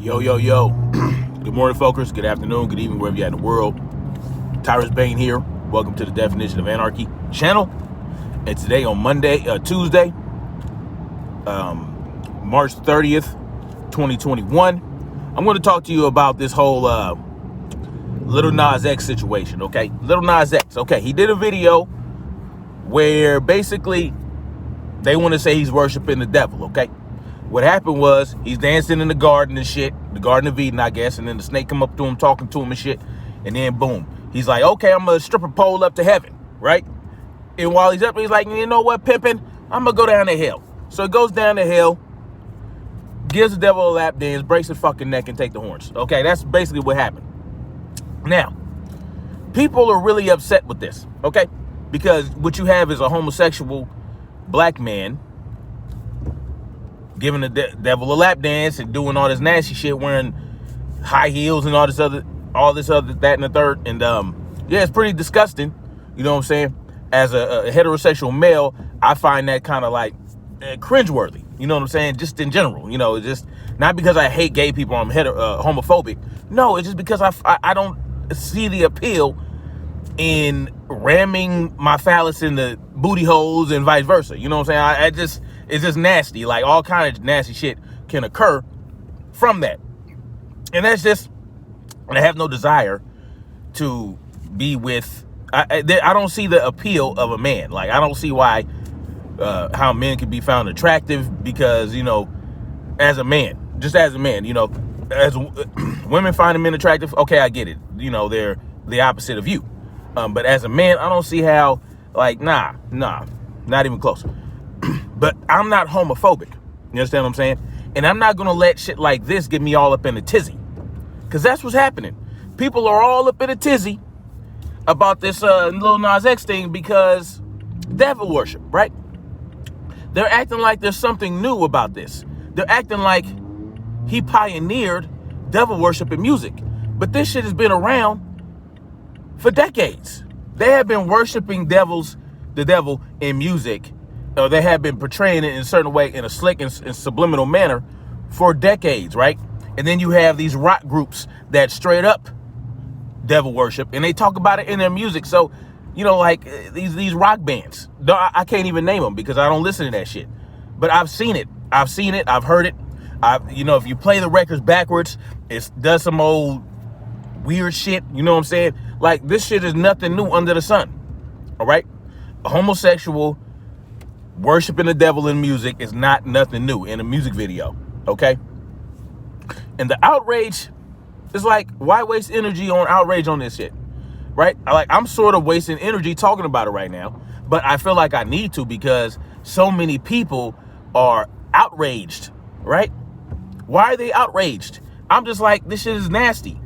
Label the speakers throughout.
Speaker 1: Yo, yo, yo. Good morning, folks. Good afternoon, good evening, wherever you're at in the world. Tyrus Bain here. Welcome to the Definition of Anarchy channel. And today on Tuesday, March 30th, 2021, I'm going to talk to you about this whole Lil Nas X situation, okay? Lil Nas X, okay, he did a video where basically they want to say he's worshiping the devil, okay? What happened was he's dancing in the garden and shit, the Garden of Eden, I guess, and then the snake come up to him, talking to him and shit, and then boom, he's like, okay, I'm gonna strip a pole up to heaven, right? And while he's up there, he's like, you know what, pimping, I'm gonna go down the hill. So he goes down the hill, gives the devil a lap dance, breaks his fucking neck, and take the horns. Okay, that's basically what happened. Now, people are really upset with this, okay? Because what you have is a homosexual black man giving the devil a lap dance and doing all this nasty shit, wearing high heels and all this other, that and the third. And yeah, it's pretty disgusting. You know what I'm saying? As a heterosexual male, I find that kind of like cringeworthy. You know what I'm saying? Just in general, you know, just not because I hate gay people, I'm homophobic. No, it's just because I don't see the appeal in ramming my phallus in the booty holes and vice versa. You know what I'm saying? It's just nasty. Like, all kinds of nasty shit can occur from that. And that's just, I have no desire to be with, I don't see the appeal of a man. Like, I don't see why, how men can be found attractive, because, you know, as a man, you know, as women find men attractive, okay, I get it. You know, they're the opposite of you. But as a man, I don't see how, like, nah, not even close. But I'm not homophobic. You understand what I'm saying? And I'm not going to let shit like this get me all up in a tizzy. Because that's what's happening. People are all up in a tizzy about this Lil Nas X thing because devil worship, right? They're acting like there's something new about this. They're acting like he pioneered devil worship in music. But this shit has been around for decades. They have been worshiping the devil in music. Or they have been portraying it in a certain way, in a slick and subliminal manner, for decades, right? And then you have these rock groups that straight up devil worship, and they talk about it in their music. So, you know, like these rock bands, I can't even name them because I don't listen to that shit. But I've seen it. I've heard it. You know, if you play the records backwards, it does some old weird shit. You know what I'm saying? Like, this shit is nothing new under the sun. All right? A homosexual worshiping the devil in music is not nothing new in a music video, okay? And the outrage is like, why waste energy on outrage on this shit, right? I'm sort of wasting energy talking about it right now, but I feel like I need to because so many people are outraged, right? Why are they outraged? I'm just like, this shit is nasty.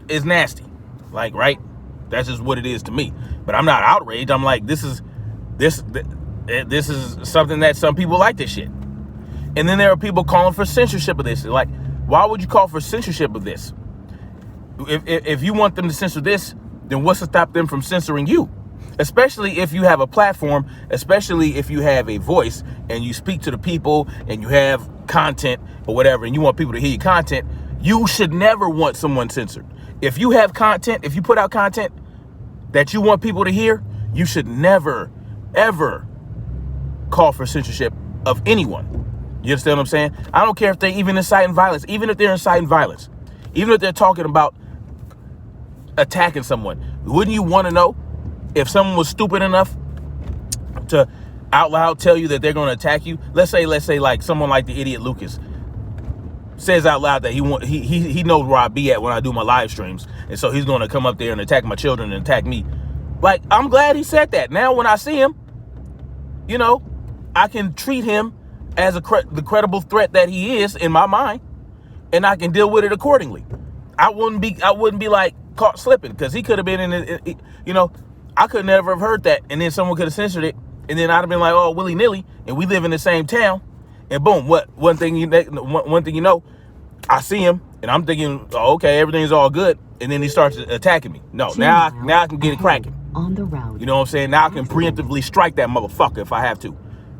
Speaker 1: It's nasty, like, right? That's just what it is to me. But I'm not outraged. I'm like, this is something that some people like this shit. And then there are people calling for censorship of this. Like, why would you call for censorship of this? If you want them to censor this, then what's to stop them from censoring you? Especially if you have a platform, especially if you have a voice and you speak to the people and you have content or whatever, and you want people to hear your content, you should never want someone censored. If you have content, if you put out content that you want people to hear, you should never, ever call for censorship of anyone. You understand what I'm saying? I don't care if they're even inciting violence, even if they're inciting violence, even if they're talking about attacking someone. Wouldn't you want to know if someone was stupid enough to out loud tell you that they're going to attack you? Let's say like someone like the idiot Lucas says out loud that he knows where I be at when I do my live streams, and so he's going to come up there and attack my children and attack me. Like, I'm glad he said that. Now when I see him, you know, I can treat him as the credible threat that he is in my mind, and I can deal with it accordingly. I wouldn't be like caught slipping, because he could have been in it, you know, I could never have heard that, and then someone could have censored it, and then I'd have been like, oh, willy-nilly, and we live in the same town, and boom, one thing you know, I see him, and I'm thinking, oh, okay, everything's all good, and then he starts attacking me. No, now I can get it cracking.
Speaker 2: On the road.
Speaker 1: You know what I'm saying? Now I can preemptively strike that motherfucker if I have to.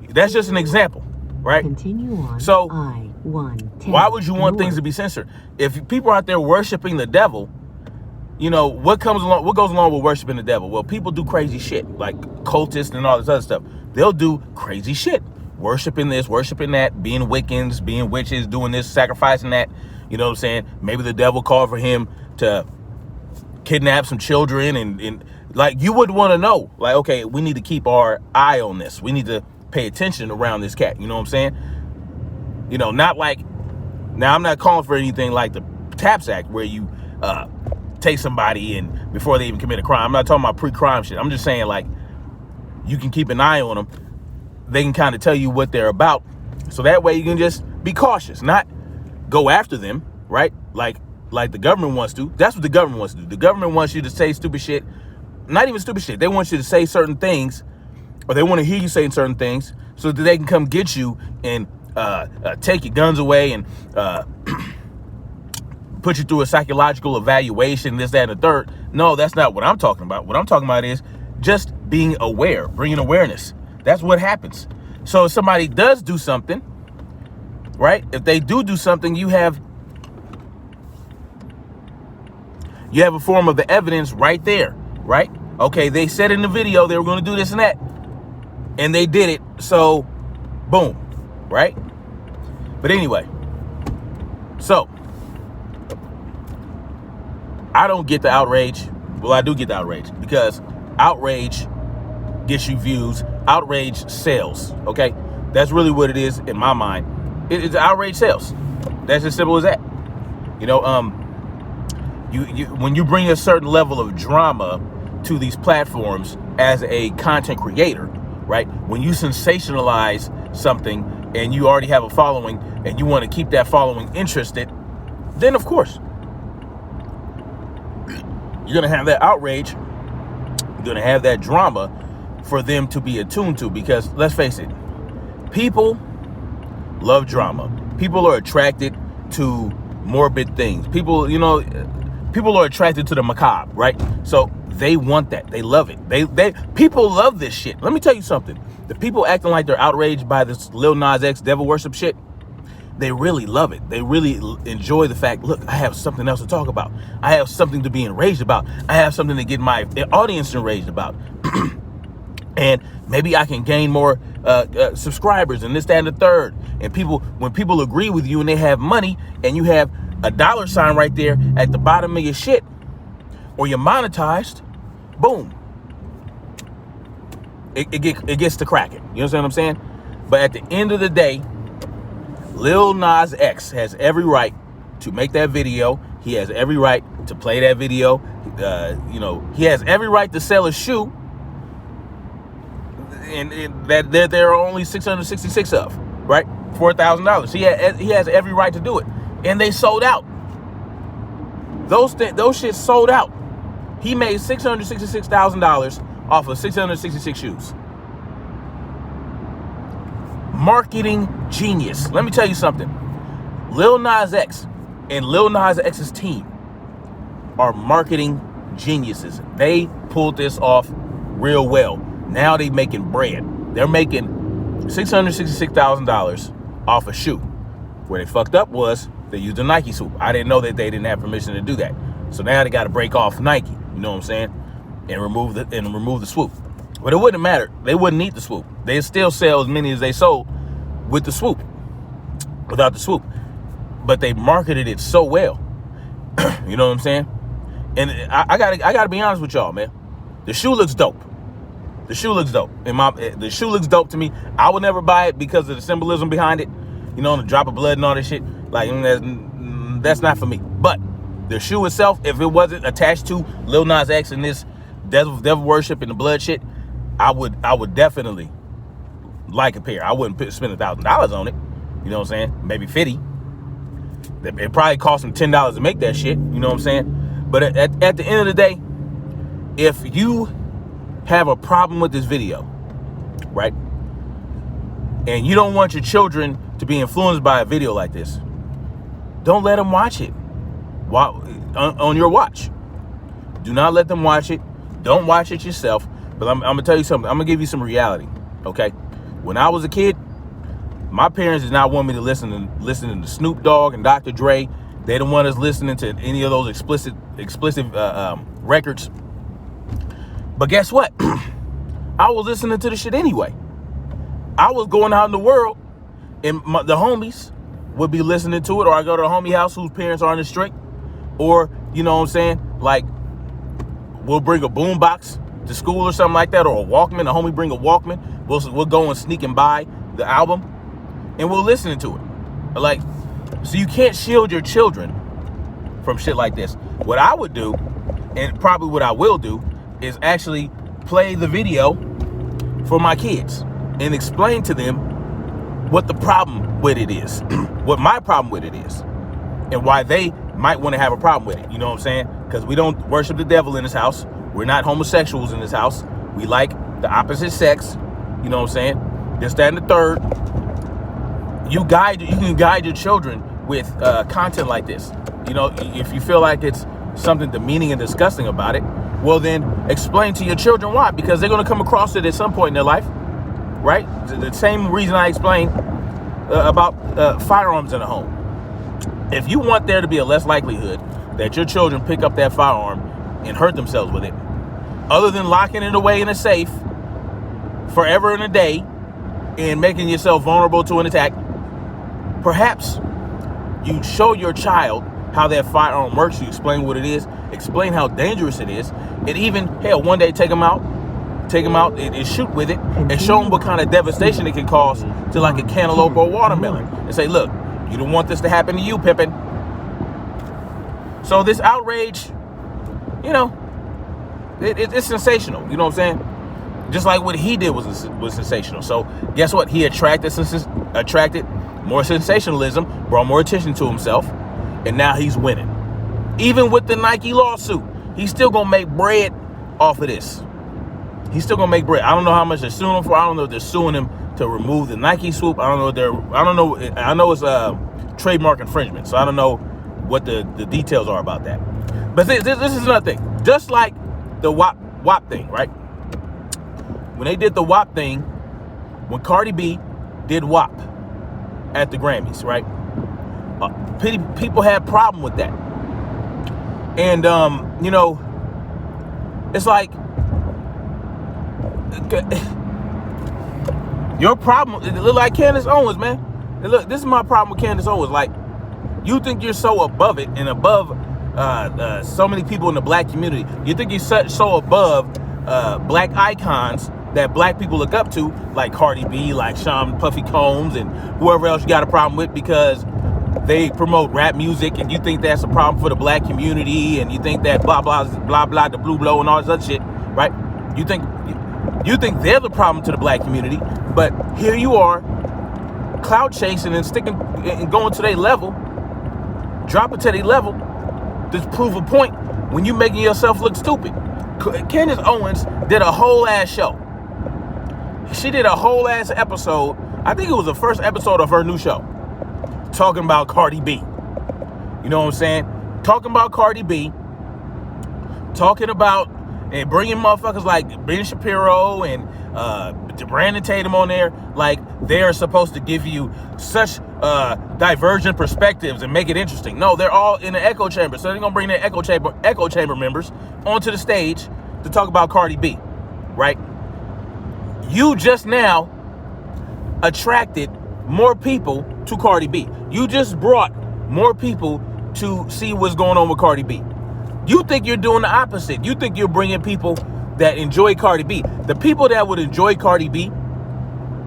Speaker 1: That's just an example, right?
Speaker 2: Continue on
Speaker 1: So
Speaker 2: I-10.
Speaker 1: Why would you want things to be censored? If people are out there worshiping the devil, you know, what goes along with worshiping the devil? Well, people do crazy shit, like cultists and all this other stuff. They'll do crazy shit, worshiping this, worshiping that, being Wiccans, being witches, doing this, sacrificing that. You know what I'm saying? Maybe the devil called for him to kidnap some children, and like, you would want to know, like, okay, we need to keep our eye on this. We need to pay attention around this cat. You know what I'm saying? You know, not like, now I'm not calling for anything like the TAPS Act where you take somebody and before they even commit a crime. I'm not talking about pre-crime shit. I'm just saying, like, you can keep an eye on them. They can kind of tell you what they're about. So that way you can just be cautious, not go after them, right? Like the government wants to. That's what the government wants to do. The government wants you to say stupid shit. Not even stupid shit. They want you to say certain things, or they want to hear you saying certain things so that they can come get you and take your guns away and put you through a psychological evaluation, this, that, and the third. No, that's not what I'm talking about. What I'm talking about is just being aware, bringing awareness. That's what happens. So if somebody does do something, right? If they do something, you have a form of the evidence right there, right? Okay, they said in the video they were going to do this and that, and they did it. So, boom, right? But anyway, so I don't get the outrage. Well, I do get the outrage because outrage gets you views. Outrage sells. Okay, that's really what it is in my mind. It's outrage sales. That's as simple as that. You know, when you bring a certain level of drama to these platforms as a content creator, right? When you sensationalize something and you already have a following and you want to keep that following interested, then of course you're going to have that outrage. You're going to have that drama for them to be attuned to, because let's face it, people love drama. People are attracted to morbid things. People, you know, people are attracted to the macabre, right? So they want that. They love it. People love this shit. Let me tell you something. The people acting like they're outraged by this Lil Nas X devil worship shit, they really love it. They really enjoy the fact, look, I have something else to talk about. I have something to be enraged about. I have something to get my audience enraged about. And maybe I can gain more subscribers and this, that, and the third. And when people agree with you and they have money and you have a $ right there at the bottom of your shit, or you're monetized, boom, it gets to cracking. You understand what I'm saying? But at the end of the day, Lil Nas X has every right to make that video. He has every right to play that video. You know, he has every right to sell a shoe, and that there are only 666 of, right? $4,000. He has every right to do it, and they sold out. Those shits sold out. He made $666,000 off of 666 shoes. Marketing genius. Let me tell you something. Lil Nas X and Lil Nas X's team are marketing geniuses. They pulled this off real well. Now they making bread. They're making $666,000 off a shoe. Where they fucked up was they used a Nike swoop. I didn't know that they didn't have permission to do that. So now they got to break off Nike. You know what I'm saying? And remove the swoop. But it wouldn't matter. They wouldn't need the swoop. They'd still sell as many as they sold with the swoop, without the swoop. But they marketed it so well. You know what I'm saying? And I gotta be honest with y'all, man. The shoe looks dope. The shoe looks dope. The shoe looks dope to me. I would never buy it because of the symbolism behind it. You know, the drop of blood and all this shit. Like, that's not for me. But the shoe itself, if it wasn't attached to Lil Nas X and this devil worship and the blood shit, I would definitely like a pair. I wouldn't spend $1,000 on it. You know what I'm saying? Maybe 50. It probably cost them $10 to make that shit. You know what I'm saying? But at the end of the day, if you have a problem with this video, right, and you don't want your children to be influenced by a video like this, don't let them watch it on your watch. Do not let them watch it. Don't watch it yourself. But I'm going to tell you something. I'm going to give you some reality, okay? When I was a kid, My parents did not want me to listen to Snoop Dogg and Dr. Dre. They didn't want us listening to any of those explicit records. But guess what? I was listening to the shit anyway. I was going out in the world, and the homies would be listening to it, or I go to a homie house whose parents aren't as strict, or, you know what I'm saying, like, we'll bring a boombox to school or something like that, or a Walkman. A homie bring a Walkman. We'll go and sneak and buy the album, and we'll listen to it. Like, so you can't shield your children from shit like this. What I would do, and probably what I will do, is actually play the video for my kids and explain to them what the problem with it is, what my problem with it is, and why they might want to have a problem with it. You know what I'm saying? Because we don't worship the devil in this house. We're not homosexuals in this house. We like the opposite sex. You know what I'm saying? This, that, and the third. You can guide your children with content like this. You know, if you feel like it's something demeaning and disgusting about it, well, then explain to your children why, because they're going to come across it at some point in their life, right? The same reason I explained about firearms in a home. If you want there to be a less likelihood that your children pick up that firearm and hurt themselves with it, other than locking it away in a safe forever and a day and making yourself vulnerable to an attack, perhaps you show your child how that firearm works. You explain what it is, explain how dangerous it is, and even, hell, one day take them out and shoot with it, and show them what kind of devastation it can cause to like a cantaloupe or a watermelon, and say, look, you don't want this to happen to you, Pippin. So this outrage, you know, it's sensational. You know what I'm saying? Just like what he did was sensational. So guess what? He attracted more sensationalism, brought more attention to himself, and now he's winning. Even with the Nike lawsuit, he's still gonna make bread off of this. He's still gonna make bread. I don't know how much they're suing him for. I don't know if they're suing him to remove the Nike swoop. I know it's trademark infringement, so I don't know what the details are about that. But this is another thing. Just like the WAP thing, right? When they did the WAP thing, when Cardi B did WAP at the Grammys, right? People had a problem with that. And, you know, it's like, your problem, it look like Candace Owens, man. Look, this is my problem with Candace Owens. Like, you think you're so above it and above so many people in the black community. You think you're so above black icons that black people look up to, like Cardi B, like Sean Puffy Combs, and whoever else you got a problem with because they promote rap music, and you think that's a problem for the black community, and you think that blah blah blah blah, the blue blow and all this other shit, right? You think they're the problem to the black community, but here you are, clout chasing and sticking and going to their level, dropping to their level to prove a point when you making yourself look stupid. Candace Owens did a whole ass show. She did a whole ass episode. I think it was the first episode of her new show, talking about Cardi B. You know what I'm saying? Talking about Cardi B. Talking about and bringing motherfuckers like Ben Shapiro and Brandon Tatum on there, like they're supposed to give you such divergent perspectives and make it interesting. No, they're all in an echo chamber, so they're gonna bring their echo chamber members onto the stage to talk about Cardi B, right? You just now attracted more people to Cardi B. You just brought more people to see what's going on with Cardi B. You think you're doing the opposite. You think you're bringing people that enjoy Cardi B. The people that would enjoy Cardi B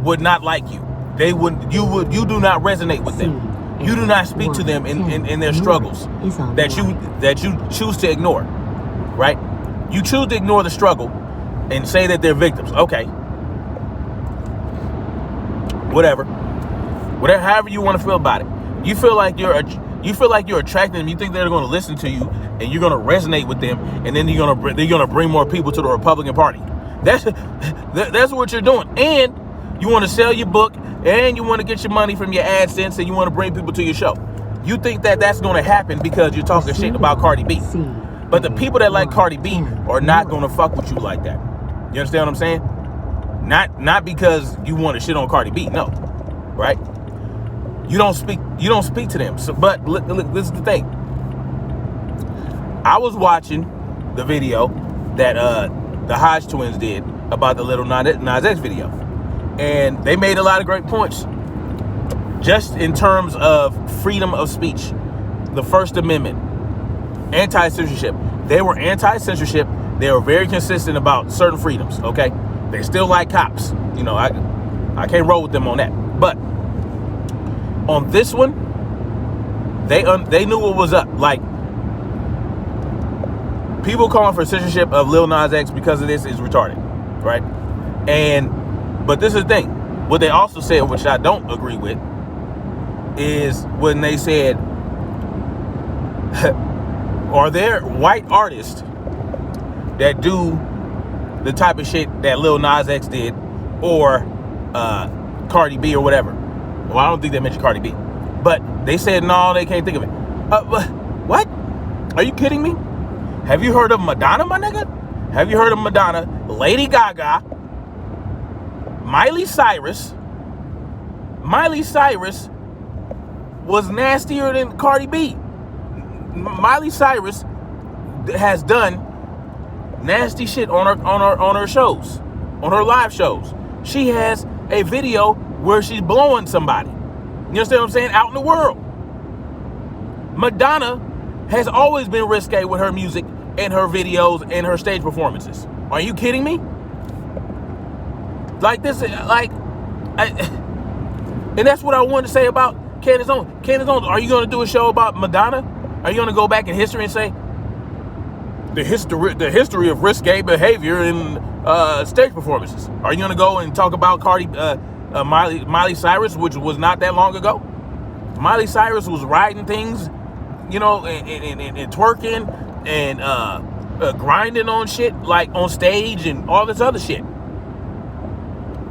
Speaker 1: would not like you. They would. You do not resonate with them. You do not speak to them in their struggles that you choose to ignore, right? You choose to ignore the struggle and say that they're victims. Okay. Whatever, however you want to feel about it. You feel like you're attracting them. You think they're going to listen to you, and you're going to resonate with them, and then they're going to bring more people to the Republican Party. That's what you're doing. And you want to sell your book, and you want to get your money from your AdSense, and you want to bring people to your show. You think that that's going to happen because you're talking shit about Cardi B. But the people that like Cardi B are not going to fuck with you like that. You understand what I'm saying? Not because you want to shit on Cardi B, no, right? You don't speak to them. So, but look, this is the thing. I was watching the video that the Hodge twins did about the Lil Nas X video, and they made a lot of great points just in terms of freedom of speech, the First Amendment, anti-censorship. They were anti-censorship. They were very consistent about certain freedoms. Okay, they still like cops. You know, I can't roll with them on that. But on this one, they knew what was up. Like, people calling for censorship of Lil Nas X because of this is retarded, right? But this is the thing. What they also said, which I don't agree with, is when they said, are there white artists that do the type of shit that Lil Nas X did, or Cardi B or whatever? Well, I don't think they mentioned Cardi B, but they said no, they can't think of it. What? Are you kidding me? Have you heard of Madonna, my nigga? Have you heard of Madonna, Lady Gaga, Miley Cyrus? Miley Cyrus was nastier than Cardi B. Miley Cyrus has done nasty shit on her shows, on her live shows. She has a video where she's blowing somebody. You understand what I'm saying? Out in the world. Madonna has always been risque with her music and her videos and her stage performances. Are you kidding me? Like this, and that's what I wanted to say about Candace Owens. Candace Owens, are you going to do a show about Madonna? Are you going to go back in history and say the history of risque behavior in stage performances? Are you going to go and talk about Miley Cyrus, which was not that long ago? Miley Cyrus was riding things, you know, and twerking and grinding on shit, like on stage and all this other shit.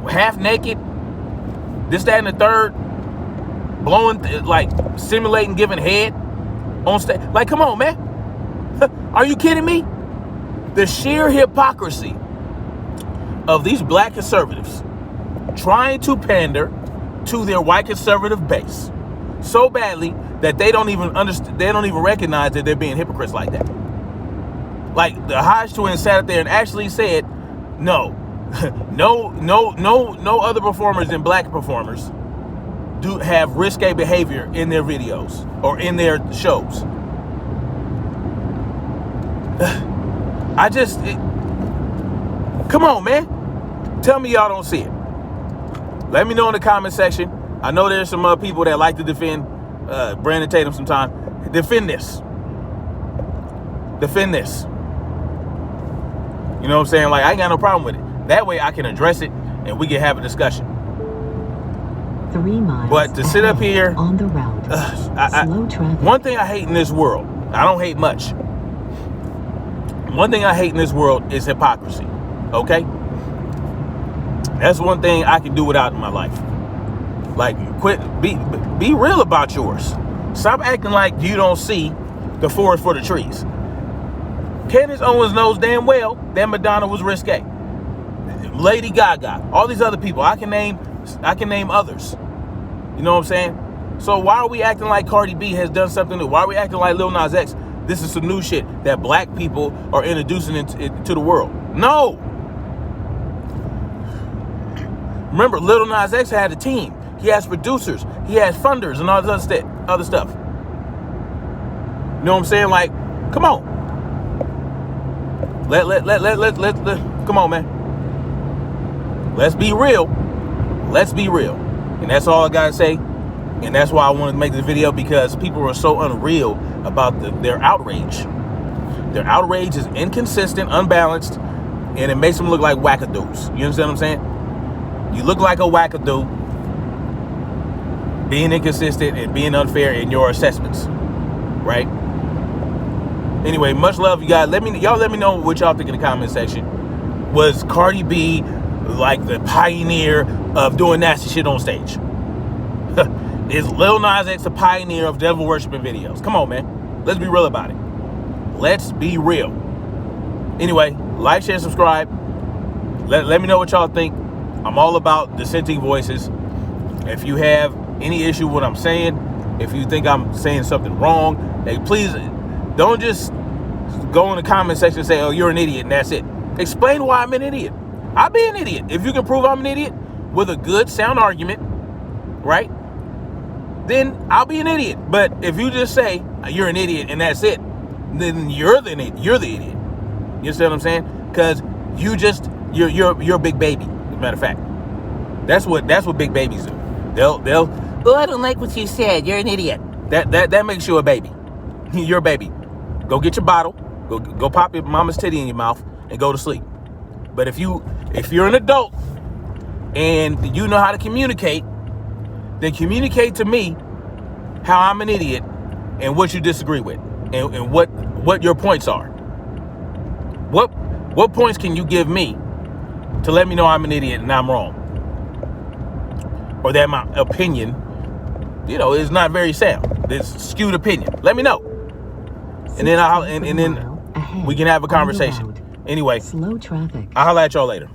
Speaker 1: Half naked, this, that, and the third, blowing, like simulating giving head on stage. Like, come on, man. Are you kidding me? The sheer hypocrisy of these black conservatives trying to pander to their white conservative base so badly that they don't even understand, they don't even recognize that they're being hypocrites like that. Like, the Hodge twins sat up there and actually said, no other performers than black performers do have risque behavior in their videos or in their shows. Come on, man. Tell me y'all don't see it. Let me know in the comment section. I know there's some people that like to defend Brandon Tatum sometimes. Defend this. Defend this. You know what I'm saying? Like, I ain't got no problem with it. That way I can address it and we can have a discussion.
Speaker 2: 3 miles.
Speaker 1: But to sit up here
Speaker 2: on the route, slow traffic.
Speaker 1: One thing I hate in this world, I don't hate much. One thing I hate in this world is hypocrisy. Okay? That's one thing I can do without in my life. Like, be real about yours. Stop acting like you don't see the forest for the trees. Candace Owens knows damn well that Madonna was risque. Lady Gaga, all these other people, I can name others. You know what I'm saying? So why are we acting like Cardi B has done something new? Why are we acting like Lil Nas X? This is some new shit that black people are introducing into the world. No. Remember, Lil Nas X had a team. He has producers. He has funders and all this other stuff. You know what I'm saying? Like, come on. Come on, man. Let's be real. Let's be real. And that's all I gotta say. And that's why I wanted to make this video, because people are so unreal about their outrage. Their outrage is inconsistent, unbalanced, and it makes them look like wackadoos. You understand what I'm saying? You look like a wackadoo, being inconsistent and being unfair in your assessments, right? Anyway, much love, you guys. Y'all let me know what y'all think in the comment section. Was Cardi B like the pioneer of doing nasty shit on stage? Is Lil Nas X a pioneer of devil worshiping videos? Come on, man. Let's be real about it. Let's be real. Anyway, like, share, subscribe. Let me know what y'all think. I'm all about dissenting voices. If you have any issue with what I'm saying, if you think I'm saying something wrong, hey, please don't just go in the comment section and say, oh, you're an idiot, and that's it. Explain why I'm an idiot. I'll be an idiot. If you can prove I'm an idiot with a good, sound argument, right, then I'll be an idiot. But if you just say, you're an idiot, and that's it, then you're the idiot. You understand what I'm saying? Because you're a big baby, as a matter of fact. That's what big babies do. They'll oh, I don't like what you said. You're an idiot. That makes you a baby. You're a baby. Go get your bottle. Go pop your mama's titty in your mouth and go to sleep. But if you're an adult and you know how to communicate, then communicate to me how I'm an idiot and what you disagree with and what your points are. What points can you give me to let me know I'm an idiot and I'm wrong? Or that my opinion, is not very sound. It's skewed opinion. Let me know. And then and then we can have a conversation. Anyway,
Speaker 2: slow traffic.
Speaker 1: I'll holler at y'all later.